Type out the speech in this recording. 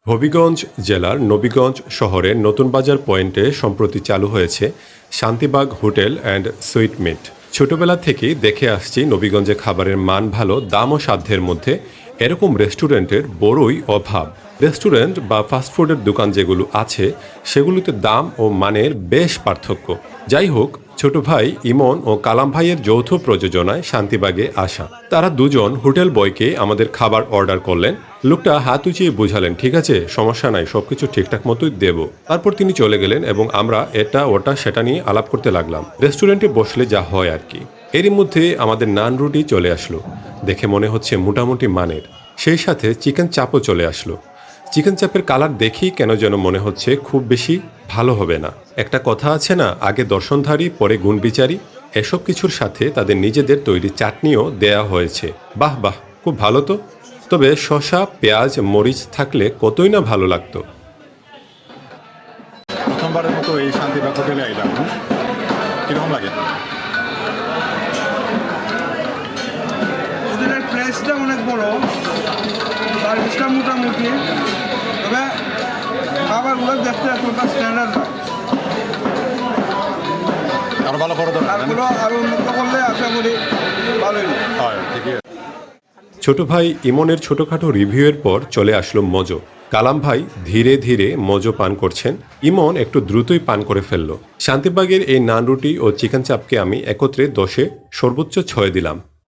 হবিগঞ্জ জেলার নবীগঞ্জ শহরের নতুন বাজার পয়েন্টে সম্প্রতি চালু হয়েছে Shantibagh hotel and sweet meat. ছোটবেলা থেকেই দেখে আসছি নবীগঞ্জে খাবারের মান ভালো, দাম ও সাধ্যের মধ্যে এরকম রেস্টুরেন্টের বড়ই অভাব। রেস্টুরেন্ট বা ফাস্টফুডের দোকান যেগুলো আছে সেগুলোতে দাম ও মানের বেশ পার্থক্য। যাই হোক, ছোট ভাই ইমন ও কালাম ভাইয়ের যৌথ প্রযোজনায় শান্তিবাগে আসা। তারা দুজন হোটেল বয়কে আমাদের খাবার অর্ডার করলেন। লোকটা হাত উঁচিয়ে বুঝালেন, ঠিক আছে, সমস্যা নাই, সবকিছু ঠিকঠাক মতোই দেব। তারপর তিনি চলে গেলেন এবং আমরা এটা ওটা সেটা নিয়ে আলাপ করতে লাগলাম। রেস্টুরেন্টে বসলে যা হয় আর কি। এরই মধ্যে আমাদের নান রুটি চলে আসলো, দেখে মনে হচ্ছে মোটামুটি মানের। সেই সাথে চিকেন চাপও চলে আসলো। চিকেন চাপের কালার দেখেই কেন যেন মনে হচ্ছে খুব বেশি ভালো হবে না। একটা কথা আছে না, আগে দর্শনধারী পরে গুণবিচারী। এসব কিছুর সাথে তাদের নিজেদের তৈরি চাটনিও দেয়া হয়েছে। বাহ বাহ, খুব ভালো তো। তবে শসা, পেঁয়াজ, মরিচ থাকলে কতই না ভালো লাগতো। প্রথমবারের মতো এই শান্তিবাগ হোটেলে আইলাম। কিরকম লাগে? হোটেলের প্রাইসটা অনেক বড়, সার্ভিসটা মোটামুটি, তবে খাবারগুলো দেখতে এতটা স্ট্যান্ডার্ড নয়। আরো ভালো করে তারপরেও আরও উন্নত করলে আশা করি ভালোই হয়। ঠিকই। ছোট ভাই ইমনের ছোটখাটো রিভিউয়ের পর চলে আসলো মজো। কালাম ভাই ধীরে ধীরে মজো পান করছেন। ইমন একটু দ্রুতই পান করে ফেলল। শান্তিবাগের এই নান রুটি ও চিকেন চাপকে আমি একত্রে 10-এ সর্বোচ্চ 6 দিলাম।